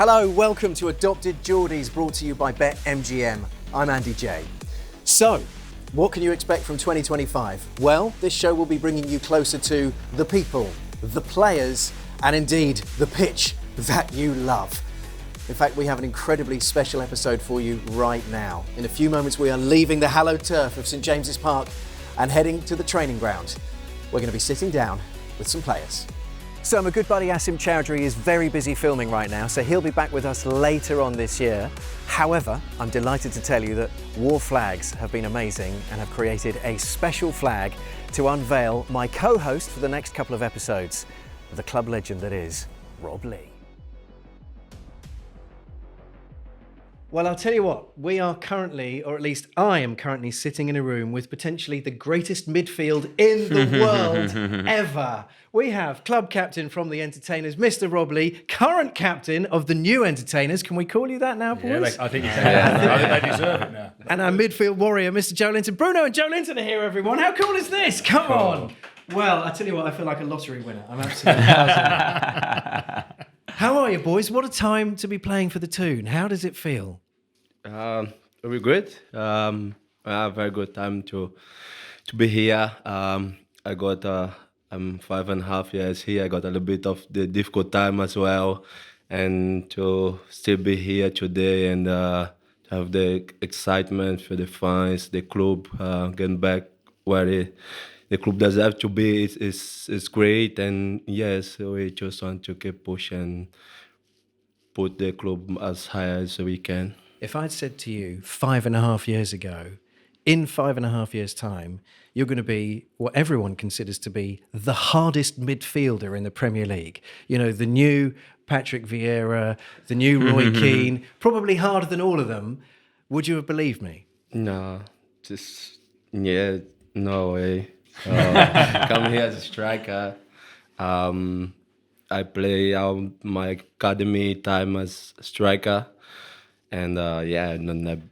Hello, welcome to Adopted Geordies, brought to you by BetMGM. I'm Andy Jaye. So, what can you expect from 2025? Well, this show will be bringing you closer to the people, the players, and indeed the pitch that you love. In fact, we have an incredibly special episode for you right now. In a few moments, we are leaving the hallowed turf of St James's Park and heading to the training ground. We're going to be sitting down with some players. So my good buddy Asim Chowdhury is very busy filming right now, so he'll be back with us later on this year. However, I'm delighted to tell you that War Flags have been amazing and have created a special flag to unveil my co-host for the next couple of episodes, the club legend that is Rob Lee. Well, I'll tell you what, we are currently, or at least I am currently sitting in a room with potentially the greatest midfield in the world ever. We have club captain from the Entertainers, Mr. Rob Lee, current captain of the new Entertainers. Can we call you that now, boys? Yeah, I think you can. I think they deserve it now. And our midfield warrior, Mr. Joelinton. Bruno and Joelinton are here, everyone. How cool is this? Come on. Well, I tell you what, I feel like a lottery winner. I'm absolutely buzzing. How are you, boys? What a time to be playing for the Toon. How does it feel? Very good. A very good time to be here. I got I'm 5.5 years here. I got a little bit of the difficult time as well, and to still be here today and have the excitement for the fans, the club getting back where the club deserves to be is great. And yes, we just want to keep pushing, put the club as high as we can. If I'd said to you 5.5 years ago, in 5.5 years' time, you're going to be what everyone considers to be the hardest midfielder in the Premier League. You know, the new Patrick Vieira, the new Roy Keane, probably harder than all of them. Would you have believed me? No, no way. Come here as a striker. I play my academy time as a striker. And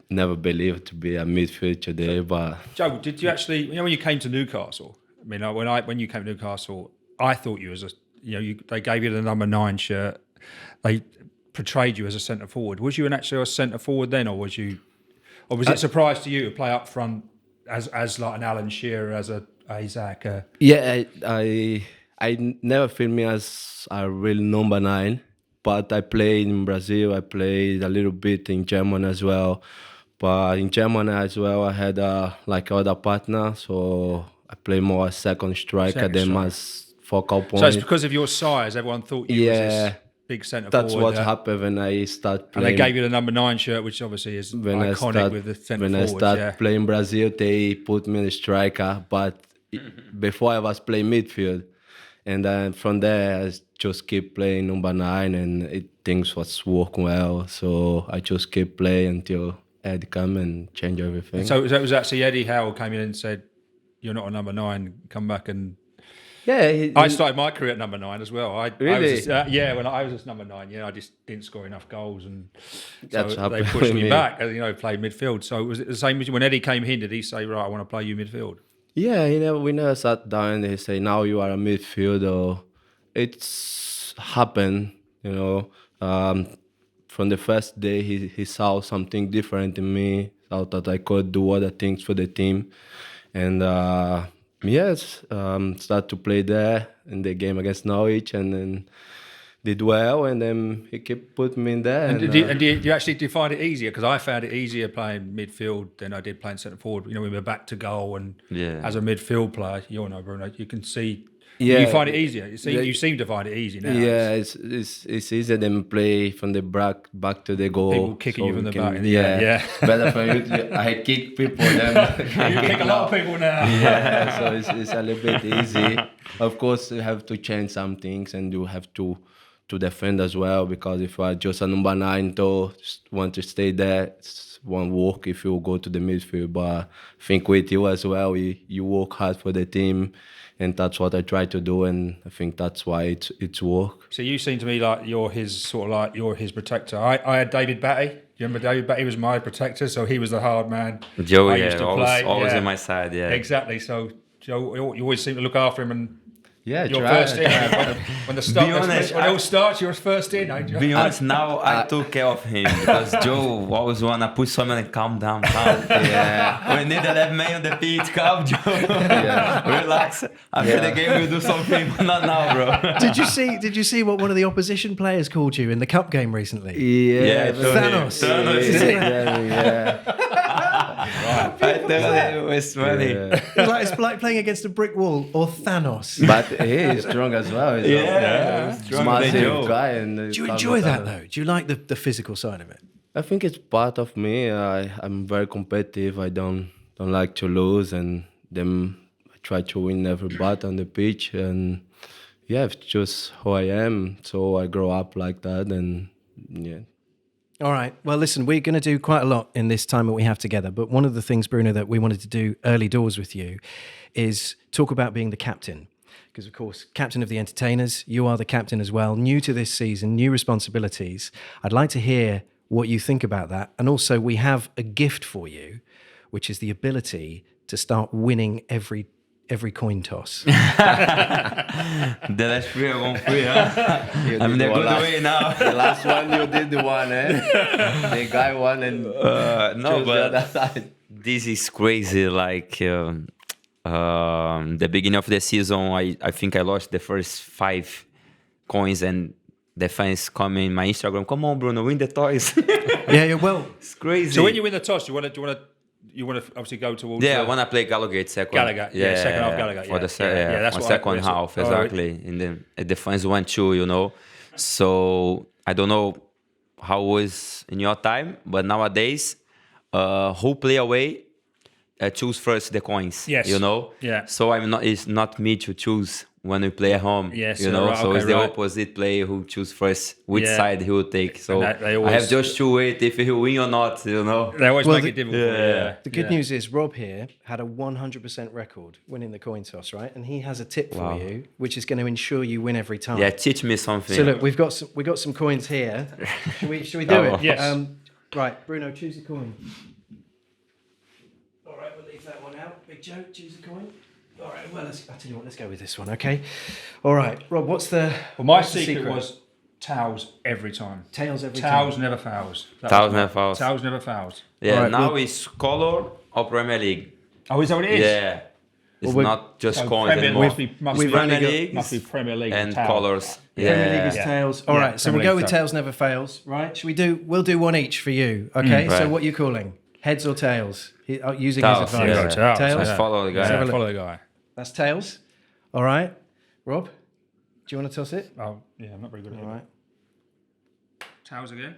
never believed to be a midfield today. But Joe, did you actually? When you came to Newcastle? I mean, when you came to Newcastle, I thought you as they gave you the number 9 shirt. They portrayed you as a centre forward. Was you actually a centre forward then, or was it a surprise to you to play up front as like an Alan Shearer, as a Isak? I never feel me as a real number 9. But I played in Brazil, I played a little bit in Germany as well. But in Germany as well, I had other partner, so I play more as second striker than as focal point. So it's because of your size, everyone thought you was this big centre forward. That's what happened when I started playing. And they gave you the number 9 shirt, which obviously is iconic with the centre forwards. When I started playing Brazil, they put me in the striker, but before I was playing midfield. And then from there, I just keep playing number 9, and things was working well. So I just keep playing until Ed come and change everything. So it was actually Eddie Howe came in and said, "You're not a number 9. Come back and." Yeah, I started my career at number 9 as well. Really? When I was just number 9, I just didn't score enough goals, and so they pushed with me me. back. Played midfield. So was it the same as when Eddie came in? Did he say, "Right, I want to play you midfield"? Yeah, we never sat down and he say, now you are a midfielder. It's happened, from the first day he saw something different in me, thought that I could do other things for the team. And start to play there in the game against Norwich, and then did well, and then he kept putting me in there. And did you actually find it easier? Because I found it easier playing midfield than I did playing centre forward. We were back to goal, and as a midfield player, Bruno, you can see. Yeah, you find it easier. You seem to find it easy now. Yeah, it's easier than play from the back to the goal. People kicking you from the back. Yeah. Better for you. I kick people. You kick a lot of people now. Yeah, so it's a little bit easy. Of course, you have to change some things, and you have to defend as well, because if you are just a number 9, want to stay there, it won't work if you go to the midfield. But I think with you as well, you work hard for the team, and that's what I try to do, and I think that's why it's work. So you seem to me like you're his protector. I had David Batty. Do you remember David Batty was my protector, so he was the hard man. Joe, always in my side, yeah. Exactly. So Joe, you always seem to look after him and Yeah, Your try. first in. When the start, Be honest, when it all starts, you're first in. Be honest, now I took care of him because Joe always wanna push someone and calm down. Yeah. We need 11 men on the pitch, calm Joe. Relax. After the game we'll do something, but not now, bro. Did you see what one of the opposition players called you in the cup game recently? Yeah, Thanos. I tell you, it was funny. It's like playing against a brick wall or Thanos. But he is strong as well. He's a massive guy. And Do you enjoy that though? Do you like the physical side of it? I think it's part of me. I'm very competitive. I don't like to lose, and then I try to win every battle on the pitch. And yeah, it's just who I am. So I grow up like that, and yeah. All right. Well, listen, we're going to do quite a lot in this time that we have together. But one of the things, Bruno, that we wanted to do early doors with you is talk about being the captain. Because, of course, captain of the entertainers, you are the captain as well. New to this season, new responsibilities. I'd like to hear what you think about that. And also, we have a gift for you, which is the ability to start winning every coin toss. The last three are going free, huh? I'm in a good way now. The last one you did the one, eh? The guy won and no, chose the other but side. this is crazy. Like the beginning of the season, I think I lost the first 5 coins, and the fans come in my Instagram. Come on, Bruno, win the toys. Yeah, well. It's crazy. So when you win the toss, you want to obviously go towards. Yeah, I want to play Gallagher second. Gallagher, second half Gallagher. For that's what second half, exactly. In the fans want to, So I don't know how it was in your time, but nowadays, who play away choose first the coins. Yes. Yeah. So it's not me to choose when we play at home. Yes. Right, so it's the opposite player who choose first which side he will take. So I have just to wait if he win or not. They always make it difficult. The good news is Rob here had a 100% record winning the coin toss, right? And he has a tip for you, which is going to ensure you win every time. Yeah, teach me something. So look, we've got some coins here. Should we do it? Yes. Right, Bruno, choose a coin. All right, we'll leave that one out. Big Joe, choose a coin. All right, well, I'll tell you what, let's go with this one, okay? All right, Rob, what's the... Well, my secret was tails every time. Tails every Tails time. never fouls. Tails never fouls. Tails never fouls. Yeah, right, now it's color or Premier League. Oh, is that what it is? Yeah. It's not just coins anymore. Must be Premier League and tails. colors. Premier League is tails. All right, so we'll go with Premier League tails never fails, right? We'll do one each for you, okay? Right. So what are you calling? Heads or tails? Using Tails, his advice. yeah. Tails. Let's follow the guy. have a look. Follow the guy. That's tails. All right. Rob, do you want to toss it? Oh, yeah, I'm not very good at it. All right. Tails again.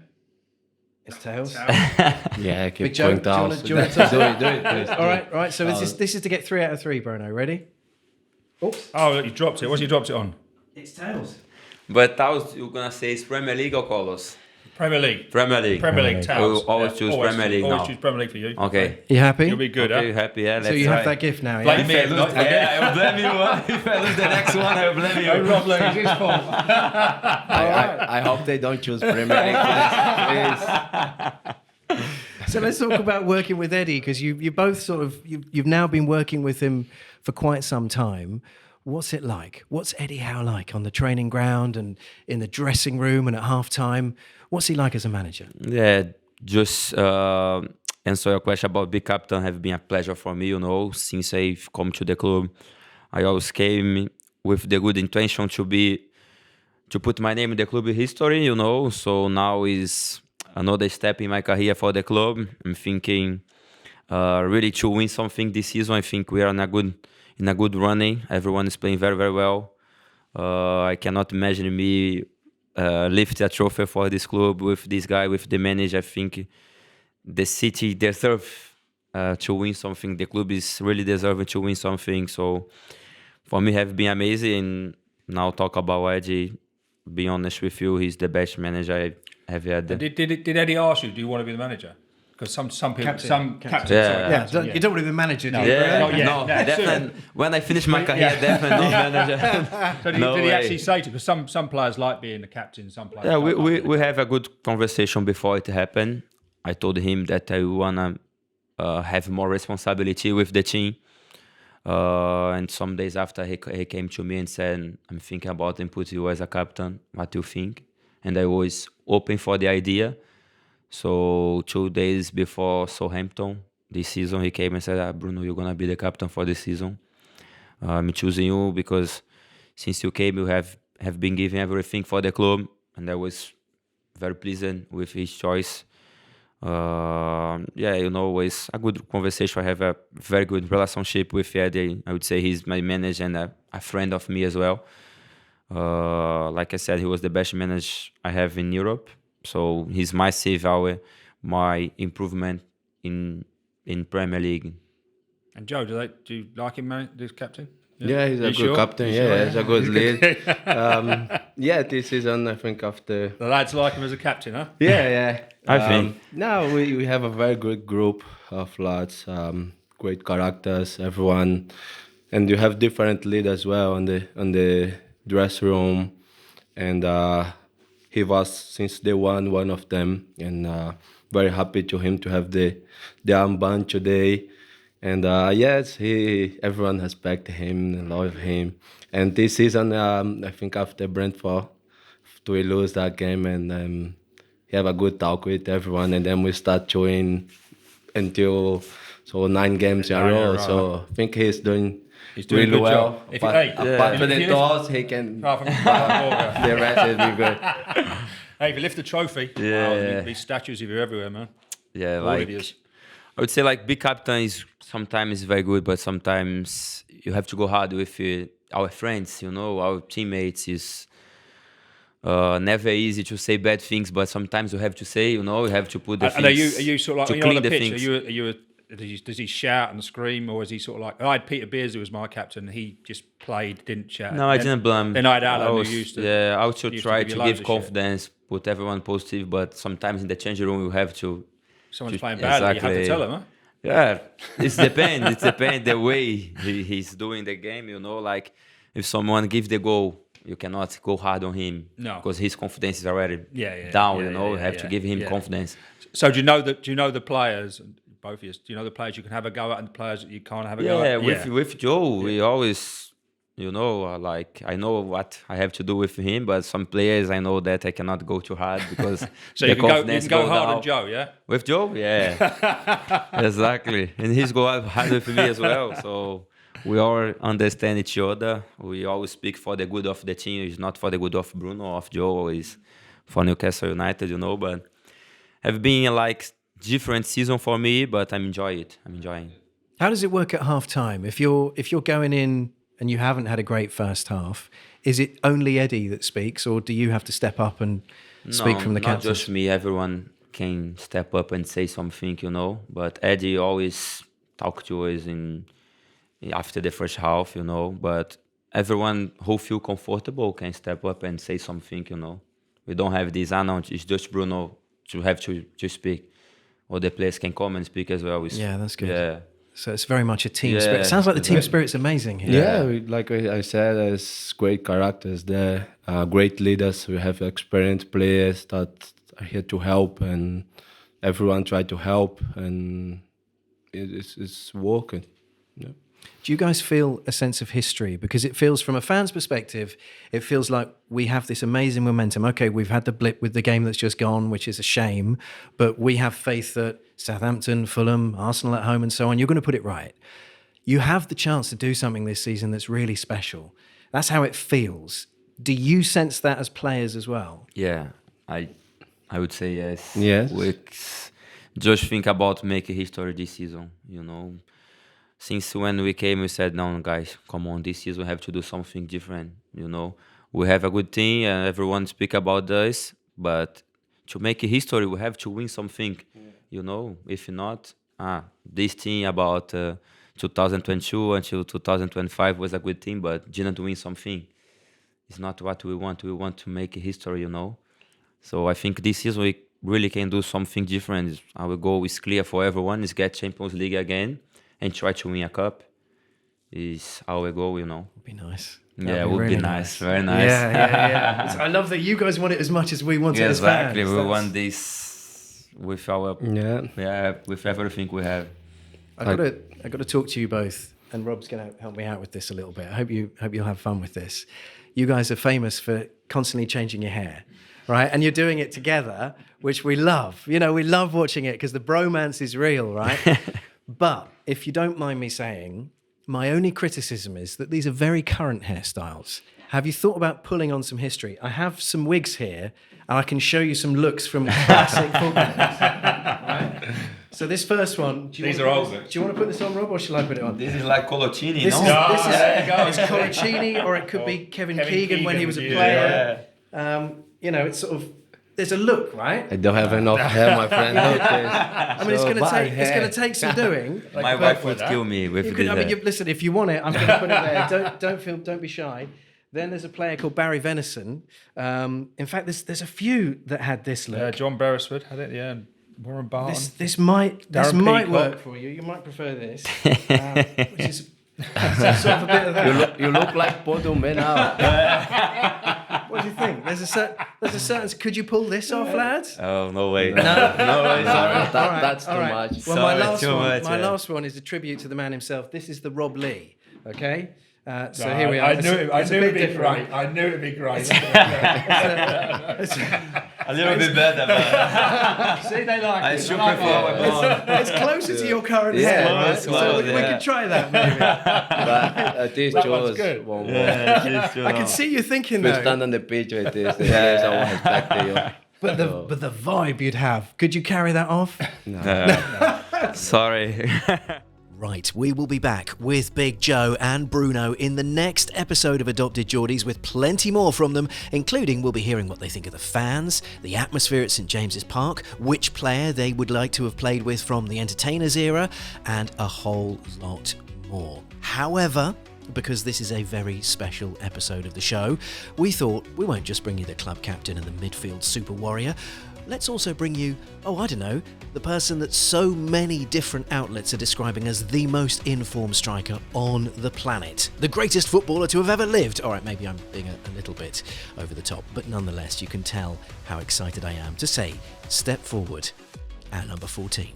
It's tails. Yeah, keep Big Joe, going down. do you want to toss it? Do it, please. All right. So this is to get 3 out of 3, Bruno. Ready? Oops. Oh, you dropped it. What's you dropped it on? It's tails. But tails, you're going to say it's Premier League or colors? Premier League. Premier League. Premier League tails. We'll always choose Premier League always now. choose Premier League for you. Okay. You happy? You'll be good, Okay, you huh? happy? Yeah, let's So you try. have that gift now, yeah? Blame me. I will blame you. If I lose the next one, I will blame you. Rob Lewis, his fault. I hope they don't choose Premier League, please. So let's talk about working with Eddie, because you both you've now been working with him for quite some time. What's it like? What's Eddie Howe like on the training ground and in the dressing room and at halftime? What's he like as a manager? Yeah, just answer your question about big captain have been a pleasure for me, since I've come to the club. I always came with the good intention to put my name in the club history, so now is another step in my career for the club. I'm thinking really to win something this season. I think we are in a good running. Everyone is playing very, very well. I cannot imagine me lift a trophy for this club with this guy, with the manager. I think the city deserves to win something. The club is really deserving to win something. So for me, have been amazing. And now talk about Eddie. Be honest with you, he's the best manager I have had. Did Eddie ask you, do you want to be the manager? Because some people, captain. Yeah, you don't want to be the manager, do you? No, definitely. When I finish my career, definitely not manager. So did he actually say to you? Because some players like being the captain, some players. Yeah, we have a good conversation before it happened. I told him that I wanna have more responsibility with the team. And some days after, he came to me and said, I'm thinking about and put you as a captain. What do you think? And I was open for the idea. So 2 days before Southampton this season, he came and said, Bruno, you're going to be the captain for this season. I'm choosing you because since you came, you have been giving everything for the club. And I was very pleased with his choice. It's a good conversation. I have a very good relationship with Eddie. I would say he's my manager and a friend of me as well. Like I said, he was the best manager I have in Europe. So he's my save hour, my improvement in Premier League. And Joe, do you like him, man, this captain? Yeah, he's a good captain. He's a good lead. This season I think after the lads like him as a captain, huh? Yeah. I think now we have a very good group of lads, great characters, everyone, and you have different lead as well on the dressing room, and he was since day one of them, and very happy to him to have the armband today. And everyone respect him and love him. And this season, I think after Brentford, we lose that game and he have a good talk with everyone, and then we start showing until 9 games in a row. So I think he's doing really well. Apart from the toss, he can. The rest is be good. Hey, if you lift the trophy, there'll be statues of you everywhere, man. Yeah, all like of you. I would say like big captain is sometimes very good, but sometimes you have to go hard with our friends, our teammates. Is never easy to say bad things, but sometimes you have to say, you have to put the things. And are you sort of like to when you're on clean the the pitch? Does he shout and scream, or is he sort of like? I had Peter Beers, who was my captain. He just played, didn't shout. No, I didn't blame. Then I had Alan, who used to. Yeah, I would try to give confidence, shit. put everyone positive, but sometimes in the changing room you have to. Someone's playing badly, you have to tell him, huh? Yeah, it depends the way he's doing the game, like if someone gives the goal, you cannot go hard on him. No. Because his confidence is already down, you have to give him confidence. So do you know the players, both of you, do you know the players you can have a go at and the players that you can't have a go at? With Joe, we always, like I know what I have to do with him, but some players I know that I cannot go too hard because so the you can confidence go hard down. on Joe, yeah? With Joe, yeah. Exactly. And he's go hard with me as well. So we all understand each other. We always speak for the good of the team. It's not for the good of Bruno or of Joe. It's for Newcastle United, but have been like different season for me, but I'm enjoying it. How does it work at half time? If you're going in and you haven't had a great first half, is it only Eddie that speaks, or do you have to step up and speak from the captain? Not just me. Everyone can step up and say something, But Eddie always talk to us after the first half, But everyone who feel comfortable can step up and say something, We don't have this it's just Bruno to have to speak. Or the players can come and speak as well. Yeah, that's good. Yeah. So it's very much a team spirit. It sounds like the team spirit's amazing here. Yeah, like I said, there's great characters there, great leaders. We have experienced players that are here to help, and everyone try to help, and it's working. Yeah. Do you guys feel a sense of history? Because it feels, from a fan's perspective, it feels like we have this amazing momentum. Okay, we've had the blip with the game that's just gone, which is a shame, but we have faith that Southampton, Fulham, Arsenal at home and so on, you're going to put it right. You have the chance to do something this season that's really special. That's how it feels. Do you sense that as players as well? Yeah, I would say yes. Yes. We just think about making history this season, Since when we came, we said, no, guys, come on, this season we have to do something different, We have a good team and everyone speak about this, but to make history, we have to win something, If not, this team about 2022 until 2025 was a good team, but didn't win something. It's not what we want. We want to make history, So I think this season we really can do something different. Our goal is clear for everyone, is get Champions League again. And try to win a cup is our goal, Would be nice. It would be nice. Very nice. Yeah. I love that you guys want it as much as we want it as fans. Exactly. We want this with our with everything we have. I got to talk to you both and Rob's going to help me out with this a little bit. I hope you'll have fun with this. You guys are famous for constantly changing your hair, right? And you're doing it together, which we love. You know, we love watching it because the bromance is real, right? But if you don't mind me saying, my only criticism is that these are very current hairstyles. Have you thought about pulling on some history? I have some wigs here, and I can show you some looks from classic footballers. Right? So this first one, These are old looks. do you want to put this on, Rob, or shall I put it on? This is like Coloccini, This no? is it's Coloccini, or it could be Kevin Keegan when he was a player. You know, it's sort of, there's a look, right? I don't have enough hair, my friend. I mean, it's going to take some doing. My wife would kill me with You this. could, I mean, listen, if you want it, I'm going to put it there. Don't be shy. Then there's a player called Barry Venison. In fact, there's a few that had this look. John Beresford had it, yeah. And Warren Barton. This might Peacock. work for you. You might prefer this, which is sort of a bit of that. You look like Bodo now. What do you think? There's a certain. Could you pull this off, lads? Oh, no way. No, sorry. All right, That's all too right. much. Well, Sorry, my last one is a tribute to the man himself. This is the Rob Lee. Okay. So No, here we are. I knew it'd be different. great. I knew it'd be great. A little bit better, but See, they like I it. still They like prefer it. my blonde. It's closer to your current Yeah, hair, close, right? So close, we yeah. could try that maybe. But this That one's shows good. one more. I can see you thinking We though. stand on the pitch with this. Yes, I want to back to you. But the vibe you'd have, could you carry that off? Sorry. Right, we will be back with Big Joe and Bruno in the next episode of Adopted Geordies with plenty more from them, including we'll be hearing what they think of the fans, the atmosphere at St James's Park, which player they would like to have played with from the Entertainers era, and a whole lot more. However, because this is a very special episode of the show, we thought we won't just bring you the club captain and the midfield super warrior. Let's also bring you, the person that so many different outlets are describing as the most informed striker on the planet. The greatest footballer to have ever lived. All right, maybe I'm being a little bit over the top, but nonetheless, you can tell how excited I am to say, step forward at number 14.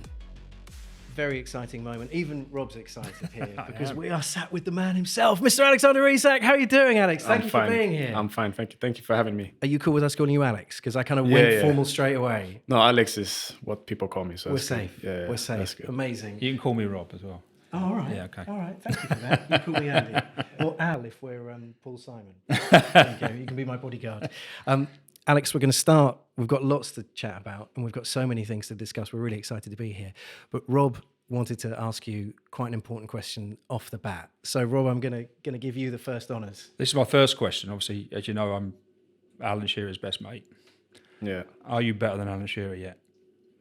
Very exciting moment. Even Rob's excited here because we are sat with the man himself, Mr. Alexander Isak. How are you doing, Alex? Thank you for being here. I'm fine, thank you. Thank you for having me. Are you cool with us calling you Alex? Because I kind of went yeah. formal straight away. No, Alex is what people call me. So We're that's good. safe. Yeah, We're safe. That's good. Amazing. You can call me Rob as well. Oh, all right. Yeah, okay. All right. Thank you for that. You call me Andy. Or Al if we're Paul Simon. There you go. You can be my bodyguard. Alex, we're going to start. We've got lots to chat about and we've got so many things to discuss. We're really excited to be here. But Rob wanted to ask you quite an important question off the bat. So, Rob, I'm going to give you the first honours. This is my first question. Obviously, as you know, I'm Alan Shearer's best mate. Yeah. Are you better than Alan Shearer yet?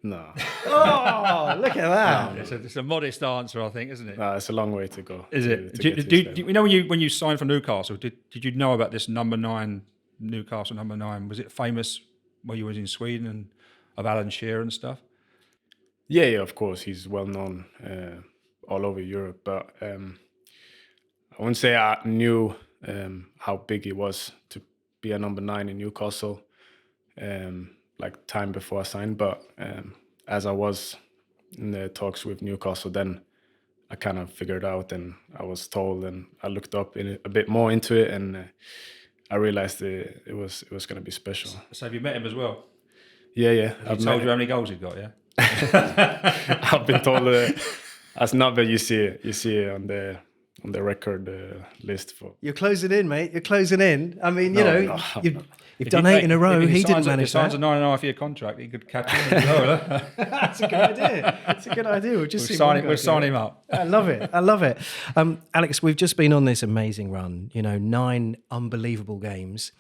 No. Oh, look at that. It's a modest answer, I think, isn't it? No, it's a long way to go. Is it? to Do get to you this level. know when you signed for Newcastle? Did you know about this number 9 Newcastle number 9? Was it famous when you was in Sweden and of Alan Shearer and stuff? Yeah, of course. He's well known all over Europe, but I wouldn't say I knew how big he was to be a number 9 in Newcastle, like time before I signed. But as I was in the talks with Newcastle, then I kind of figured out, and I was told, and I looked up a bit more into it, and I realized it was going to be special. So have you met him as well? Yeah. He told you how many goals he got, yeah? I've been told that's not, but you see it on the record list for. You're closing in, mate. You're closing in. I mean, No. you've done 8 in a row. He didn't manage If he signs that. a 9.5-year contract, he could catch him as well. Huh? That's a good idea. It's a good idea. We'll just We'll sign him up. I love it. I love it. Alex, we've just been on this amazing run. 9 unbelievable games,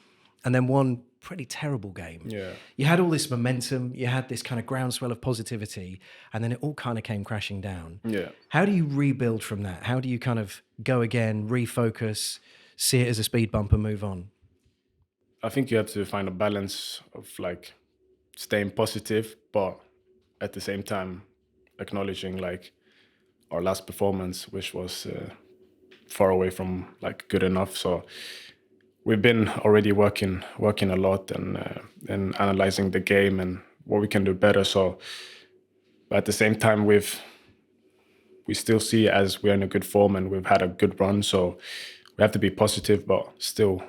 and then one pretty terrible game. Yeah. You had all this momentum. You had this kind of groundswell of positivity, and then it all kind of came crashing down. Yeah. How do you rebuild from that? How do you kind of go again, refocus, see it as a speed bump, and move on? I think you have to find a balance of like staying positive, but at the same time acknowledging like our last performance, which was far away from like good enough. So we've been already working a lot and analyzing the game and what we can do better. So, but at the same time, we've we still see it as we're in a good form and we've had a good run. So we have to be positive, but still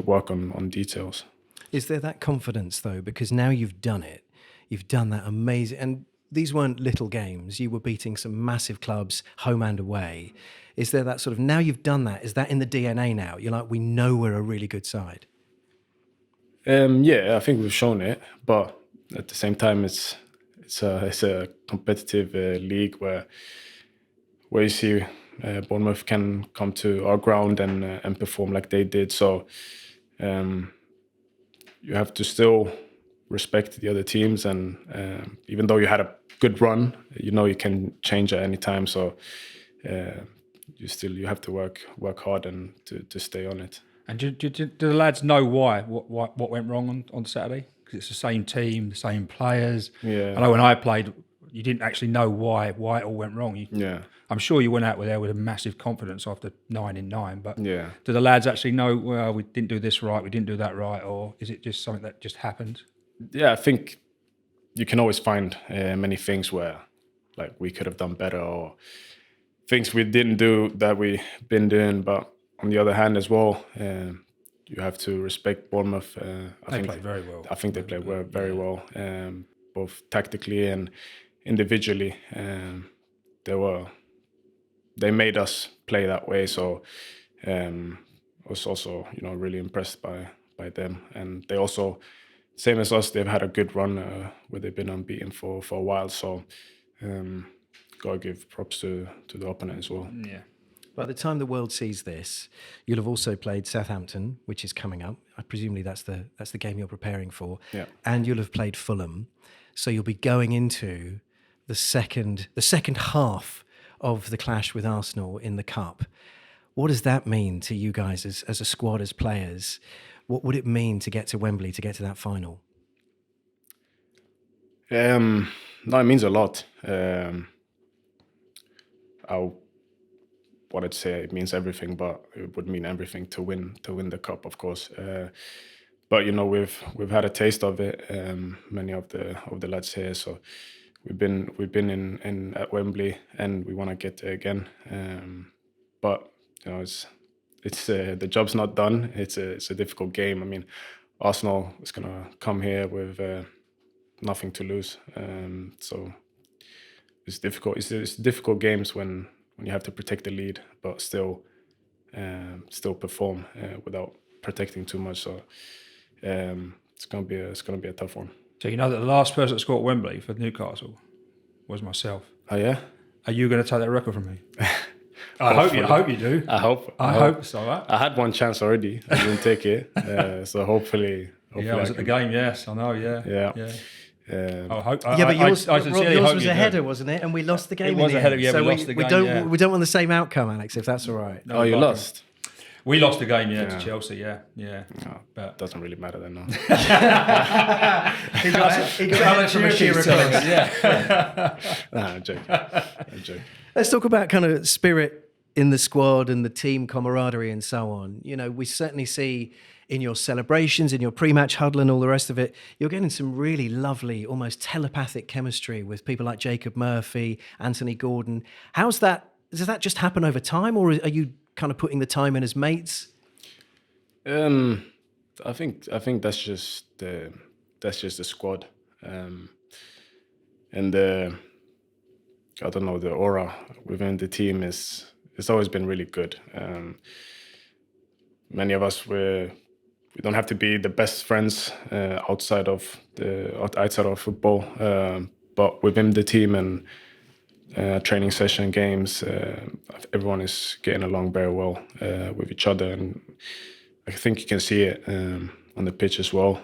work on details. Is there that confidence though? Because now you've done it. You've done that amazing, and these weren't little games. You were beating some massive clubs, home and away. Is there that sort of, now you've done that, is that in the DNA now? You're like, we know we're a really good side. Yeah, I think we've shown it, but at the same time, it's a competitive league where you see Bournemouth can come to our ground and perform like they did. So you have to still respect the other teams, and even though you had a good run, you can change at any time. So you have to work hard and to stay on it. And do the lads know why? What went wrong on Saturday? Because it's the same team, the same players. Yeah. I know when I played, you didn't actually know why it all went wrong. Yeah. I'm sure you went out there with a massive confidence after 9 in 9, but Yeah. do the lads actually know, well, we didn't do this right, we didn't do that right, or is it just something that just happened? Yeah, I think you can always find many things where like we could have done better, or things we didn't do that we've been doing. But on the other hand as well, you have to respect Bournemouth. They played very well. I think they played very well, both tactically and individually. They made us play that way. So I was also really impressed by them, and they also, same as us, they've had a good run where they've been unbeaten for a while. So gotta give props to the opponent as well. Yeah. By the time the world sees this, you'll have also played Southampton, which is coming up. Presumably that's the game you're preparing for. Yeah. And you'll have played Fulham. So you'll be going into the second half of the clash with Arsenal in the Cup. What does that mean to you guys as a squad, as players? What would it mean to get to Wembley, to get to that final? No, it means a lot. What I'd say, it means everything, but it would mean everything to win the cup, of course. But we've had a taste of it. Many of the lads here, so we've been in at Wembley, and we want to get there again. But it's the job's not done. It's a difficult game. I mean, Arsenal is gonna come here with nothing to lose. So it's difficult. It's difficult games when you have to protect the lead, but still perform without protecting too much. So it's gonna be a tough one. So you know that the last person that scored at Wembley for Newcastle was myself. Oh yeah. Are you going to take that record from me? I hope you do. I hope so. Right? I had one chance already. I didn't take it. So hopefully yeah, I was at the game. Yes, I know. Yeah. Yeah. But yours was a header, wasn't it? And we lost the game. It was a header. Yeah, so we lost the game. We don't want the same outcome, Alex. If that's all right. No, you lost. We lost the game, to Chelsea. Yeah. No, but doesn't really matter then. No. he got from a Shearer. Yeah. I'm joking. Let's talk about kind of spirit in the squad and the team camaraderie and so on. We certainly see in your celebrations, in your pre-match huddle and all the rest of it, you're getting some really lovely, almost telepathic chemistry with people like Jacob Murphy, Anthony Gordon. How's that? Does that just happen over time, or are you kind of putting the time in as mates? I think that's just the squad, and I don't know, the aura within the team it's always been really good. Many of us we don't have to be the best friends outside of football, but within the team and training session, games, everyone is getting along very well with each other, and I think you can see it on the pitch as well.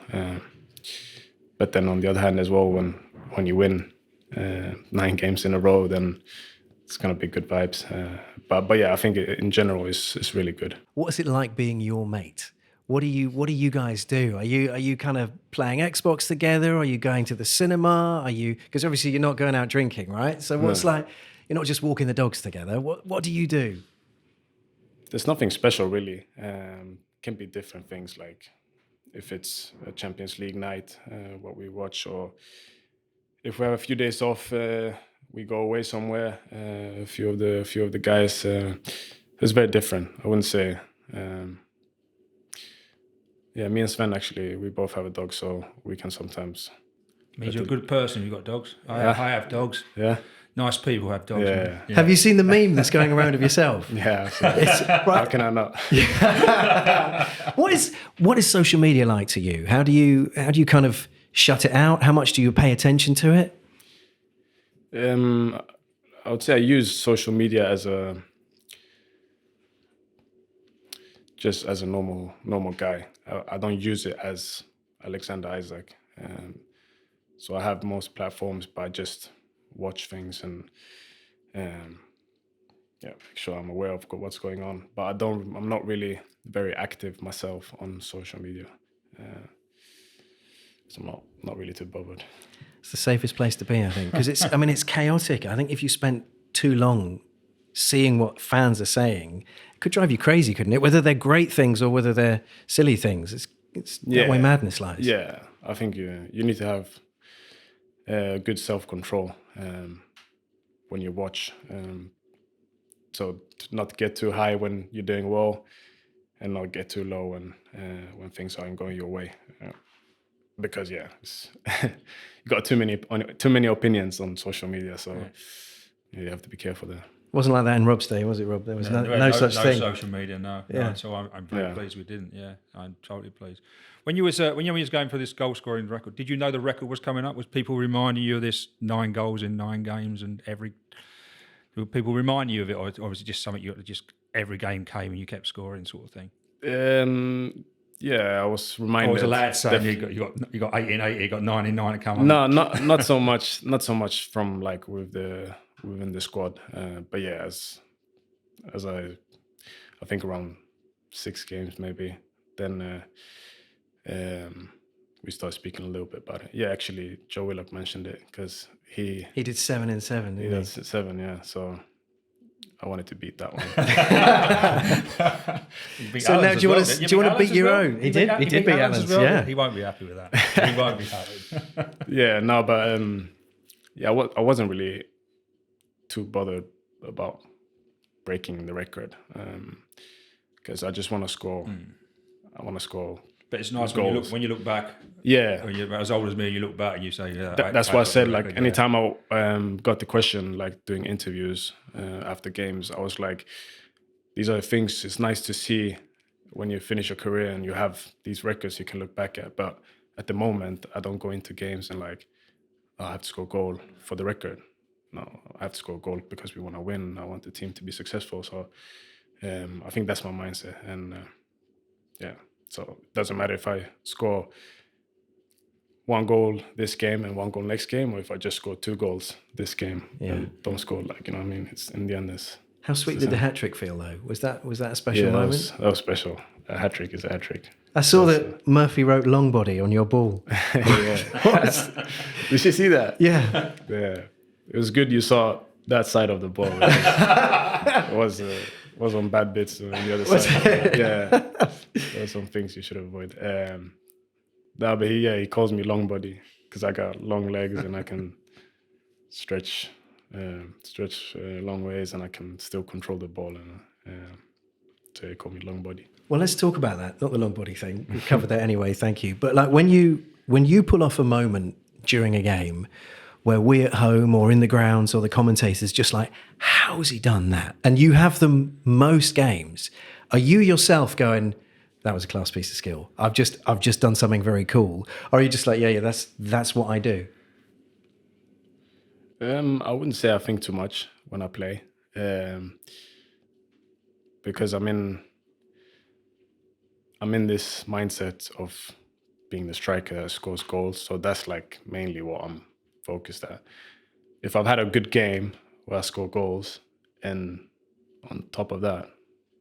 But then on the other hand as well, when you win 9 games in a row, then it's gonna be good vibes. But yeah, I think in general it's really good. What's it like being your mate? What do you guys do? Are you kind of playing Xbox together? Are you going to the cinema? Because obviously you're not going out drinking, right? So what's like, you're not just walking the dogs together. What do you do? There's nothing special really. Can be different things, like if it's a Champions League night, what we watch, or if we have a few days off we go away somewhere. A few of the guys. It's very different. I wouldn't say. Yeah, me and Sven actually, we both have a dog, so we can sometimes. Means you're a good person. You've got dogs. I have dogs. Yeah. Nice people have dogs. Yeah. Yeah. Have you seen the meme that's going around of yourself? Yeah. So how can I not? What is social media like to you? How do you kind of shut it out? How much do you pay attention to it? I would say I use social media as a normal guy. I don't use it as Alexander Isak. So I have most platforms, but I just watch things and make sure I'm aware of what's going on. But I'm not really very active myself on social media. So I'm not really too bothered. It's the safest place to be, I think, because it's chaotic. I think if you spent too long seeing what fans are saying, it could drive you crazy, couldn't it? Whether they're great things or whether they're silly things, it's that way madness lies. Yeah, I think you need to have good self-control when you watch. So to not get too high when you're doing well, and not get too low when things aren't going your way. Because you got too many opinions on social media, so you have to be careful there. Wasn't like that in Rob's day, was it, Rob? There was no such thing. No social media, no. Yeah. No, so I'm very pleased we didn't. Yeah, I'm totally pleased. When you was going for this goal scoring record, did you know the record was coming up? Was people reminding you of this 9 goals in 9 games and were people reminding you of it, or was it just something just every game came and you kept scoring sort of thing? Yeah, I was reminded. Or was a lad saying you got 8 in 8, you got 9 in 9 at come on? No, not so much. Not so much from like within the squad. But yeah, as I think around 6 games maybe, then we started speaking a little bit about it. Yeah, actually, Joe Willock mentioned it because he did 7 in 7. He did 7, yeah. So I wanted to beat that one. So now, do you want to beat your own? He did beat Alan's. Well? Yeah, he won't be happy with that. He won't be happy. Yeah, no, but I wasn't really too bothered about breaking the record because I just want to score. I want to score. But it's nice when you look back. Yeah, when you're as old as me, and you look back and you say, "Yeah." That's why I said, like, anytime I got the question, like doing interviews after games, I was like, "These are the things. It's nice to see when you finish your career and you have these records you can look back at." But at the moment, I don't go into games and like, I have to score a goal for the record. No, I have to score a goal because we want to win. I want the team to be successful. So I think that's my mindset. And so it doesn't matter if I score 1 goal this game and 1 goal next game, or if I just score 2 goals this game and don't score, like, you know what I mean? It's in the end. How sweet did the hat trick feel though? Was that a special moment? That was special. A hat trick is a hat trick. I saw that Murphy wrote long body on your ball. Did you see that? Yeah. Yeah. It was good you saw that side of the ball. It was on bad bits on the other side. Yeah. There were some things you should avoid. But he calls me long body because I got long legs and I can stretch long ways and I can still control the ball. And so he called me long body. Well, let's talk about that. Not the long body thing. We covered that anyway. Thank you. But like when you pull off a moment during a game where we at home or in the grounds or the commentators just like, how's he done that? And you have them most games. Are you yourself going, that was a class piece of skill. I've just done something very cool. Or are you just like, yeah, that's what I do? I wouldn't say I think too much when I play, because I'm in this mindset of being the striker that scores goals. So that's like mainly what I'm focused at. If I've had a good game where I score goals, and on top of that,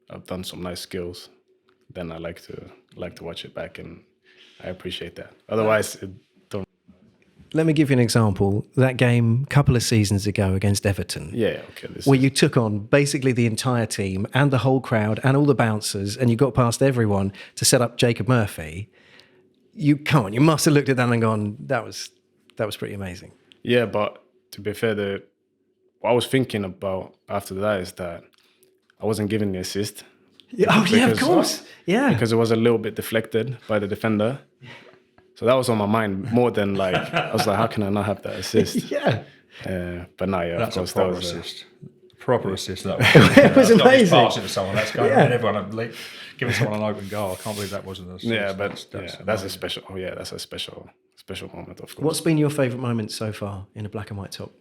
I've done some nice skills, then I like to watch it back, and I appreciate that. Otherwise, it don't. Let me give you an example. That game a couple of seasons ago against Everton. Yeah, okay. Where you took on basically the entire team and the whole crowd and all the bouncers, and you got past everyone to set up Jacob Murphy. You must have looked at that and gone, that was pretty amazing. Yeah, but to be fair, what I was thinking about after that is that I wasn't given the assist. Oh, yeah, of course. Yeah. Because it was a little bit deflected by the defender. So that was on my mind more than like, I was like, how can I not have that assist? Yeah. But no, yeah, That's of course, a proper that was assist. Proper assist. That was, It was that's not just amazing. passing to someone. That's going. Yeah. And everyone giving someone an open goal. I can't believe that wasn't an assist. Yeah, but that's a amazing. special. Oh yeah, that's a special moment, of course. What's been your favourite moment so far in a black and white top?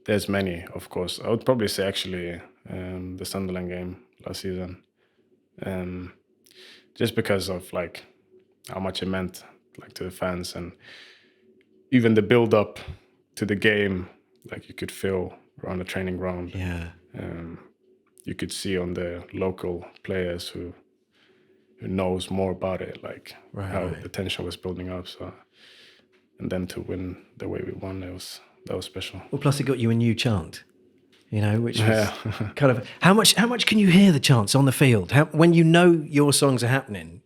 There's many, of course. I would probably say actually the Sunderland game last season, just because of like how much it meant like to the fans, and even the build up to the game, like you could feel around the training ground. Yeah. You could see on the local players who knows more about it, like how the tension was building up. So, and then to win the way we won, that was special. Well, plus it got you a new chant, you know, which was kind of how much can you hear the chants on the field? When you know your songs are happening,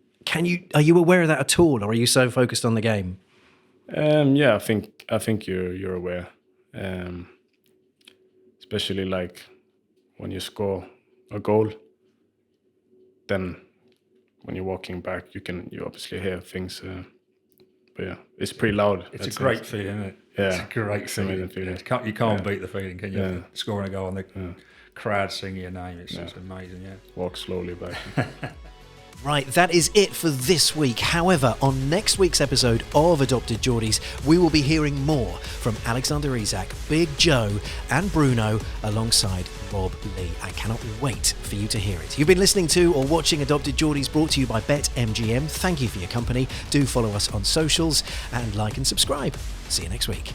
are you aware of that at all, or are you so focused on the game? Yeah, I think you're aware, especially like when you score a goal. Then when you're walking back, you obviously hear things. But yeah, it's pretty loud. It's a great feeling, isn't it? Yeah, it's a great feeling. amazing feeling. You can't beat the feeling, can you? Yeah. Scoring a goal and the crowd singing your name. It's amazing, yeah. Walk slowly back. Right, that is it for this week. However, on next week's episode of Adopted Geordies, we will be hearing more from Alexander Isak, Big Joe and Bruno alongside Rob Lee. I cannot wait for you to hear it. You've been listening to or watching Adopted Geordies, brought to you by BetMGM. Thank you for your company. Do follow us on socials and like and subscribe. See you next week.